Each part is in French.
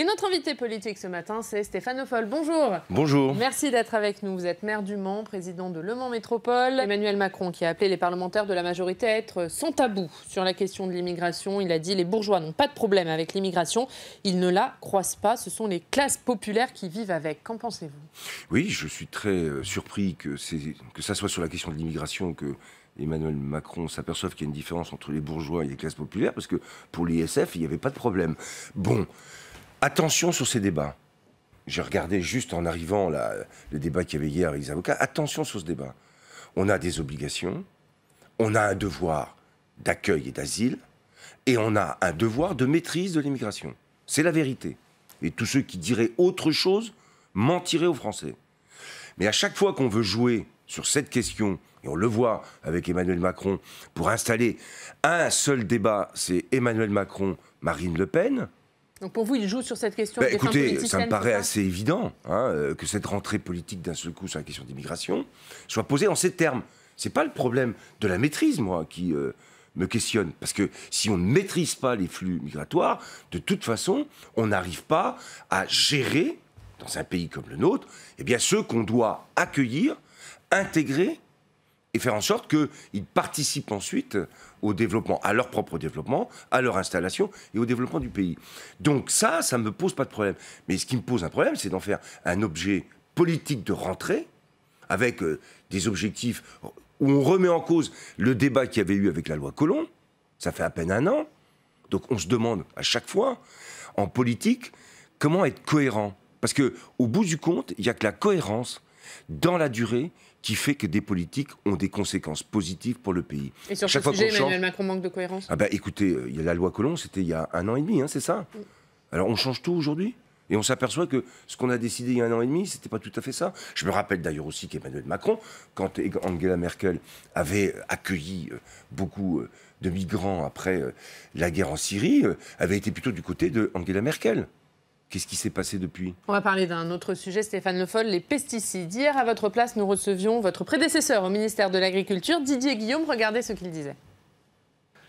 Et notre invité politique ce matin, c'est Stéphane Le Foll. Bonjour. Bonjour. Merci d'être avec nous. Vous êtes maire du Mans, président de Le Mans Métropole. Emmanuel Macron qui a appelé les parlementaires de la majorité à être sans tabou sur la question de l'immigration. Il a dit les bourgeois n'ont pas de problème avec l'immigration. Ils ne la croisent pas. Ce sont les classes populaires qui vivent avec. Qu'en pensez-vous? Oui, je suis très surpris que ça soit sur la question de l'immigration que Emmanuel Macron s'aperçoive qu'il y a une différence entre les bourgeois et les classes populaires, parce que pour l'ISF, il n'y avait pas de problème. Bon, attention sur ces débats. J'ai regardé juste en arrivant le débat qu'il y avait hier avec les avocats. Attention sur ce débat. On a des obligations, on a un devoir d'accueil et d'asile, et on a un devoir de maîtrise de l'immigration. C'est la vérité. Et tous ceux qui diraient autre chose mentiraient aux Français. Mais à chaque fois qu'on veut jouer sur cette question, et on le voit avec Emmanuel Macron, pour installer un seul débat, c'est Emmanuel Macron, Marine Le Pen. Donc pour vous, il joue sur cette question écoutez, ça me paraît assez évident que cette rentrée politique d'un seul coup sur la question d'immigration soit posée en ces termes. C'est pas le problème de la maîtrise, moi, qui me questionne. Parce que si on ne maîtrise pas les flux migratoires, de toute façon, on n'arrive pas à gérer, dans un pays comme le nôtre, eh bien, ceux qu'on doit accueillir, intégrer et faire en sorte qu'ils participent ensuite au développement, à leur propre développement, à leur installation et au développement du pays. Donc ça ne me pose pas de problème. Mais ce qui me pose un problème, c'est d'en faire un objet politique de rentrée, avec des objectifs où on remet en cause le débat qu'il y avait eu avec la loi Collomb. Ça fait à peine un an. Donc on se demande à chaque fois, en politique, comment être cohérent. Parce qu'au bout du compte, il n'y a que la cohérence dans la durée qui fait que des politiques ont des conséquences positives pour le pays. Et sur ce sujet, Emmanuel Macron manque de cohérence? Écoutez, il y a la loi Collomb, c'était il y a 1 an et demi, c'est ça. Alors on change tout aujourd'hui et on s'aperçoit que ce qu'on a décidé il y a 1 an et demi, c'était pas tout à fait ça. Je me rappelle d'ailleurs aussi qu'Emmanuel Macron, quand Angela Merkel avait accueilli beaucoup de migrants après la guerre en Syrie, avait été plutôt du côté de Angela Merkel. Qu'est-ce qui s'est passé depuis? On va parler d'un autre sujet, Stéphane Le Foll, les pesticides. Hier, à votre place, nous recevions votre prédécesseur au ministère de l'Agriculture, Didier Guillaume. Regardez ce qu'il disait.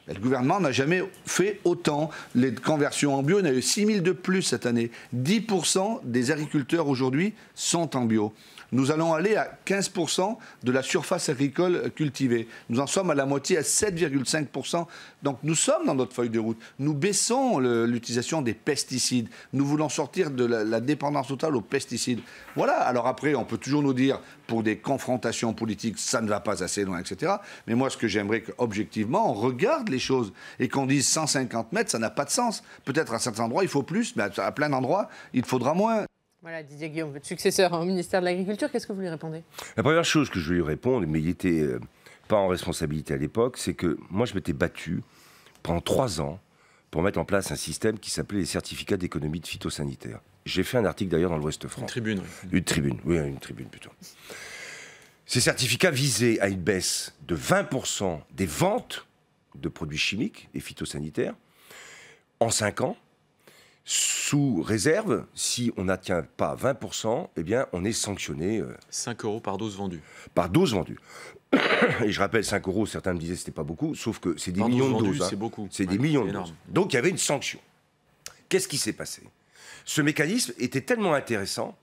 Le gouvernement n'a jamais fait autant. Les conversions en bio, il y en a eu 6 000 de plus cette année. 10% des agriculteurs aujourd'hui sont en bio. Nous allons aller à 15% de la surface agricole cultivée. Nous en sommes à la moitié, à 7,5%. Donc nous sommes dans notre feuille de route. Nous baissons l'utilisation des pesticides. Nous voulons sortir de la dépendance totale aux pesticides. Voilà. Alors après, on peut toujours nous dire, pour des confrontations politiques, ça ne va pas assez loin, etc. Mais moi, ce que j'aimerais qu'objectivement, on regarde les choses et qu'on dise 150 mètres, ça n'a pas de sens. Peut-être à certains endroits, il faut plus, mais à plein d'endroits, il faudra moins. Voilà, Didier Guillaume, votre successeur au ministère de l'Agriculture, qu'est-ce que vous lui répondez? La première chose que je vais lui répondre, mais il n'était pas en responsabilité à l'époque, c'est que moi je m'étais battu pendant 3 ans pour mettre en place un système qui s'appelait les certificats d'économie de phytosanitaire. J'ai fait un article d'ailleurs dans l'Ouest France. Une tribune. Une tribune, oui, une tribune plutôt. Ces certificats visaient à une baisse de 20% des ventes de produits chimiques et phytosanitaires en 5 ans. Sous réserve, si on n'atteint pas 20%, eh bien, on est sanctionné. 5 € par dose vendue. Par dose vendue. Et je rappelle, 5 €, certains me disaient que ce n'était pas beaucoup, sauf que c'est des millions de doses. C'est beaucoup. C'est des millions de doses. Donc il y avait une sanction. Qu'est-ce qui s'est passé? Ce mécanisme était tellement intéressant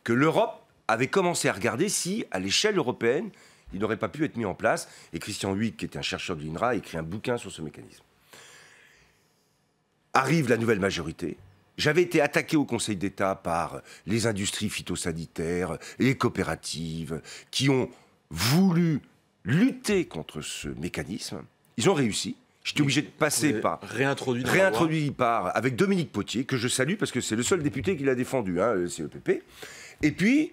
que l'Europe avait commencé à regarder si, à l'échelle européenne, il n'aurait pas pu être mis en place. Et Christian Huyck, qui est un chercheur de l'INRA, a écrit un bouquin sur ce mécanisme. Arrive la nouvelle majorité. J'avais été attaqué au Conseil d'État par les industries phytosanitaires, les coopératives, qui ont voulu lutter contre ce mécanisme. Ils ont réussi. J'étais obligé de passer par... Réintroduit avec Dominique Potier, que je salue parce que c'est le seul député qui l'a défendu, le CEPP. Et puis,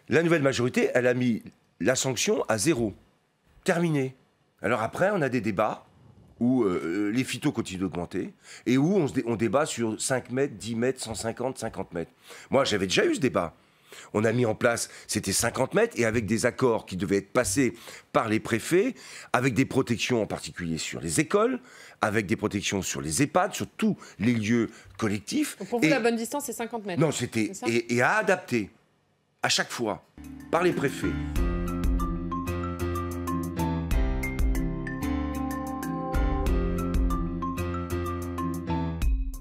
la nouvelle majorité, elle a mis la sanction à 0. Terminé. Alors après, on a des débats où les phytos continuent d'augmenter, et où on débat sur 5 mètres, 10 mètres, 150, 50 mètres. Moi, j'avais déjà eu ce débat. On a mis en place, c'était 50 mètres, et avec des accords qui devaient être passés par les préfets, avec des protections en particulier sur les écoles, avec des protections sur les EHPAD, sur tous les lieux collectifs. Donc pour vous, la bonne distance, c'est 50 mètres. Non, c'était... Et à adapter, à chaque fois, par les préfets,